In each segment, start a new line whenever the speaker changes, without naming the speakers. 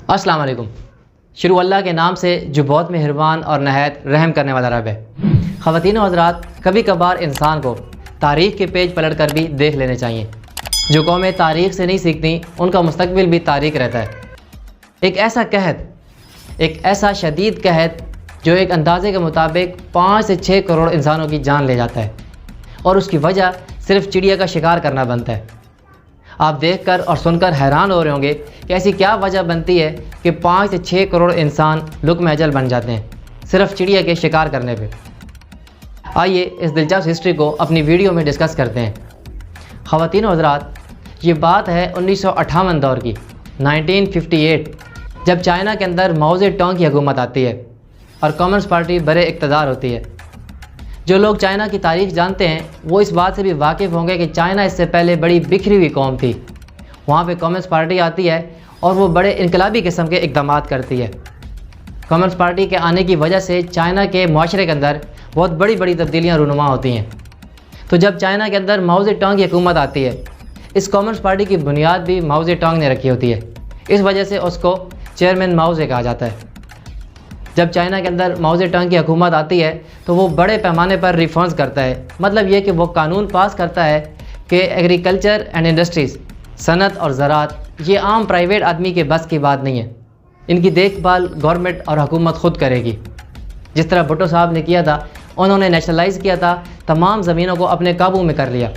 अस्सलाम वालेकुम। शुरू अल्लाह के नाम से जो बहुत मेहरबान और नहायत रहम करने वाला रब है। ख़वातीन व हज़रात, कभी कभार इंसान को तारीख़ के पेज पलट कर भी देख लेने चाहिए। जो कौमें तारीख़ से नहीं सीखती उनका मुस्तकबिल भी तारीख़ रहता है। एक ऐसा कहत, एक ऐसा शदीद कहत जो एक अंदाज़े के मुताबिक 5 से 6 करोड़ इंसानों की जान ले जाता है, और उसकी वजह सिर्फ चिड़िया का शिकार करना बनता है। आप देखकर और सुनकर हैरान हो रहे होंगे कि ऐसी क्या वजह बनती है कि 5 से 6 करोड़ इंसान लुक़्म अजल बन जाते हैं सिर्फ चिड़िया के शिकार करने पे। आइए इस दिलचस्प हिस्ट्री को अपनी वीडियो में डिस्कस करते हैं। ख़वातीन व हज़रात, ये बात है 1958 दौर की, 1958, जब चाइना के अंदर माओ ज़ेडुंग की हुकूमत आती है और कम्युनिस्ट पार्टी बड़े इक़्तिदार होती है। जो लोग चाइना की तारीख़ जानते हैं वो इस बात से भी वाकिफ़ होंगे कि चाइना इससे पहले बड़ी बिखरी हुई कौम थी। वहाँ पे कम्युनिस्ट पार्टी आती है और वो बड़े इनकलाबी किस्म के इक़दामात करती है। कम्युनिस्ट पार्टी के आने की वजह से चाइना के माशरे के अंदर बहुत बड़ी बड़ी तब्दीलियाँ रूनुमा होती हैं। तो जब चाइना के अंदर माओ ज़ेडुंग की हुकूमत आती है, इस कम्युनिस्ट पार्टी की बुनियाद भी माओ ज़ेडुंग ने रखी होती है। इस वजह से उसको चेयरमैन माओ से कहा जाता है। जब चाइना के अंदर माओ ज़ेडुंग की हुकूमत आती है तो वो बड़े पैमाने पर रिफॉर्म्स करता है। मतलब ये कि वो कानून पास करता है कि एग्रीकल्चर एंड इंडस्ट्रीज़, सनत और ज़राअत, ये आम प्राइवेट आदमी के बस की बात नहीं है। इनकी देखभाल गवर्नमेंट और हुकूमत ख़ुद करेगी। जिस तरह भुट्टो साहब ने किया था, उन्होंने नेशनलाइज़ किया था, तमाम ज़मीनों को अपने काबू में कर लिया।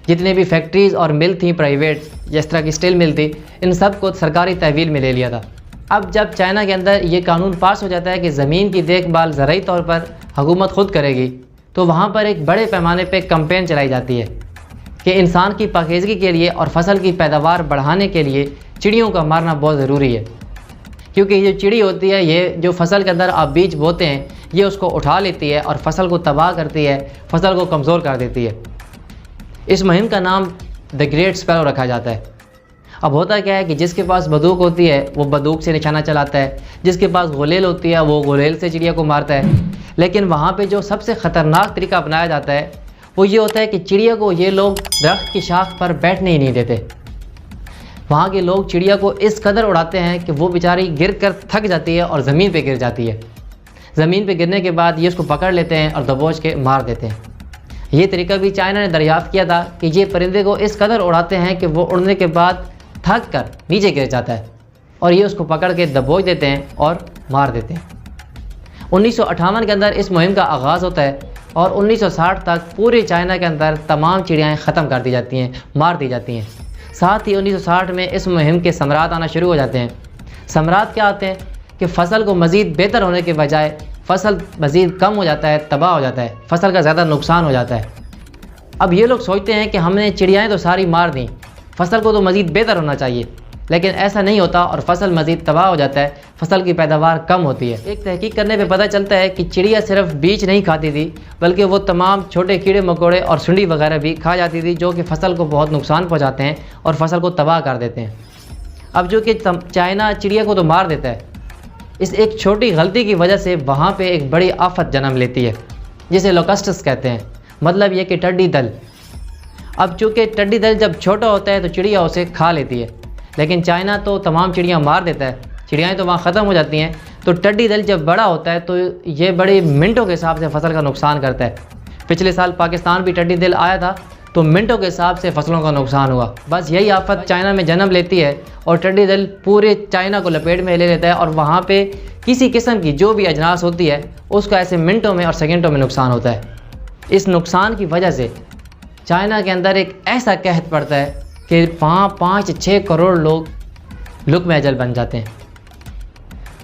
जितने भी फैक्ट्रीज़ और मिल थी प्राइवेट, जिस तरह की स्टील मिल थी, इन सब को सरकारी तहवील में ले लिया था। अब जब चाइना के अंदर ये कानून पास हो जाता है कि ज़मीन की देखभाल ज़राई तौर पर हुकूमत ख़ुद करेगी, तो वहाँ पर एक बड़े पैमाने पे कैंपेन चलाई जाती है कि इंसान की पाकीज़गी के लिए और फसल की पैदावार बढ़ाने के लिए चिड़ियों का मारना बहुत ज़रूरी है। क्योंकि ये चिड़ी होती है, ये जो फसल के अंदर आप बीज बोते हैं, ये उसको उठा लेती है और फसल को तबाह करती है, फसल को कमज़ोर कर देती है। इस मुहिम का नाम द ग्रेट स्पैरो रखा जाता है। अब होता क्या है कि जिसके पास बंदूक होती है वो बंदूक से निशाना चलाता है, जिसके पास गुलेल होती है वो गुलेल से चिड़िया को मारता है। लेकिन वहाँ पे जो सबसे ख़तरनाक तरीका अपनाया जाता है वो ये होता है कि चिड़िया को ये लोग दरख्त की शाख पर बैठने ही नहीं देते। वहाँ के लोग चिड़िया को इस कदर उड़ाते हैं कि वो बेचारी गिर कर थक जाती है और ज़मीन पर गिर जाती है। ज़मीन पर गिरने के बाद ये उसको पकड़ लेते हैं और दबोच के मार देते हैं। ये तरीका भी चाइना ने दरियाफ़्त किया था कि ये परिंदे को इस कदर उड़ाते हैं कि वो उड़ने के बाद थक कर नीचे गिर जाता है और ये उसको पकड़ के दबोच देते हैं और मार देते हैं। 1958 के अंदर इस मुहिम का आगाज़ होता है और 1960 तक पूरे चाइना के अंदर तमाम चिड़ियाएँ ख़त्म कर दी जाती हैं, मार दी जाती हैं। साथ ही 1960 में इस मुहिम के समरात आना शुरू हो जाते हैं। समरात क्या आते हैं कि फ़सल को मज़ीद बेहतर होने के बजाय फ़सल मज़ीद कम हो जाता है, तबाह हो जाता है, फ़सल का ज़्यादा नुकसान हो जाता है। अब ये लोग सोचते हैं कि हमने चिड़ियाएँ तो सारी मार दी, फ़सल को तो मज़ीद बेहतर होना चाहिए, लेकिन ऐसा नहीं होता और फ़सल मज़ीद तबाह हो जाता है, फ़सल की पैदावार कम होती है। एक तहकीक करने पे पता चलता है कि चिड़िया सिर्फ बीज नहीं खाती थी, बल्कि वो तमाम छोटे कीड़े मकोड़े और सुंडी वगैरह भी खा जाती थी, जो कि फ़सल को बहुत नुकसान पहुँचाते हैं और फ़सल को तबाह कर देते हैं। अब जो कि चाइना चिड़िया को तो मार देता है, इस एक छोटी गलती की वजह से वहाँ पर एक बड़ी आफत जन्म लेती है, जिसे लोकस्टस कहते हैं। मतलब ये कि टिड्डी दल। अब चूँकि टिड्डी दल जब छोटा होता है तो चिड़िया उसे खा लेती है, लेकिन चाइना तो तमाम चिड़िया मार देता है, चिड़ियाएँ तो वहाँ ख़त्म हो जाती हैं। तो टिड्डी दल जब बड़ा होता है तो ये बड़े मिनटों के हिसाब से फसल का नुकसान करता है। पिछले साल पाकिस्तान भी टिड्डी दल आया था तो मिनटों के हिसाब से फसलों का नुकसान हुआ। बस यही आफत चाइना में जन्म लेती है और टिड्डी दल पूरे चाइना को लपेट में ले लेता है और वहाँ पर किसी किस्म की जो भी अजनास होती है उसका ऐसे मिनटों में और सेकेंडों में नुकसान होता है। इस नुकसान की वजह से चाइना के अंदर एक ऐसा कहत पड़ता है कि 5 से 6 करोड़ लोग लुक़्म अजल बन जाते हैं।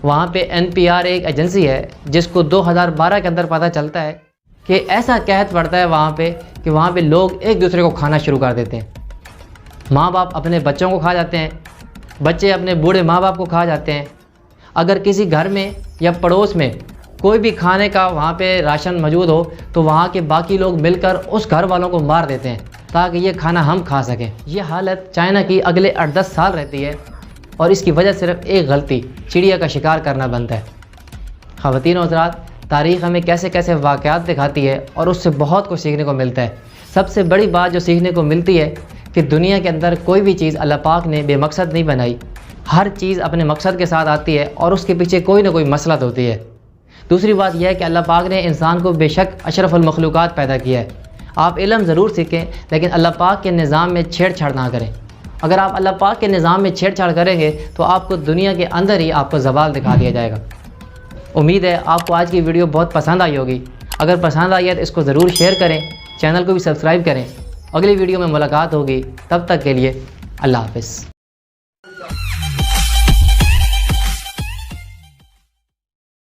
वहाँ पे NPR एक एजेंसी है जिसको 2012 के अंदर पता चलता है कि ऐसा कहत पड़ता है वहाँ पे कि वहाँ पे लोग एक दूसरे को खाना शुरू कर देते हैं। माँ बाप अपने बच्चों को खा जाते हैं, बच्चे अपने बूढ़े माँ बाप को खा जाते हैं। अगर किसी घर में या पड़ोस में कोई भी खाने का वहाँ पे राशन मौजूद हो तो वहाँ के बाकी लोग मिलकर उस घर वालों को मार देते हैं ताकि ये खाना हम खा सकें। ये हालत चाइना की अगले 8-10 साल रहती है और इसकी वजह सिर्फ एक गलती, चिड़िया का शिकार करना बनता है। ख़वातीन व हज़रात, तारीख़ हमें कैसे कैसे वाक़यात दिखाती है और उससे बहुत कुछ सीखने को मिलता है। सबसे बड़ी बात जो सीखने को मिलती है कि दुनिया के अंदर कोई भी चीज़ अल्लाह पाक ने बेमकसद नहीं बनाई। हर चीज़ अपने मकसद के साथ आती है और उसके पीछे कोई ना कोई मसलहत होती है। दूसरी बात यह है कि अल्लाह पाक ने इंसान को बेशक अशरफुल मखलूक़ात पैदा किया है। आप इल्म ज़रूर सीखें, लेकिन अल्लाह पाक के निज़ाम में छेड़छाड़ ना करें। अगर आप अल्लाह पाक के निज़ाम में छेड़छाड़ करेंगे तो आपको दुनिया के अंदर ही आपको ज़वाल दिखा दिया जाएगा। उम्मीद है आपको आज की वीडियो बहुत पसंद आई होगी। अगर पसंद आई है तो इसको ज़रूर शेयर करें, चैनल को भी सब्सक्राइब करें। अगली वीडियो में मुलाकात होगी, तब तक के लिए अल्लाह हाफ़िज़।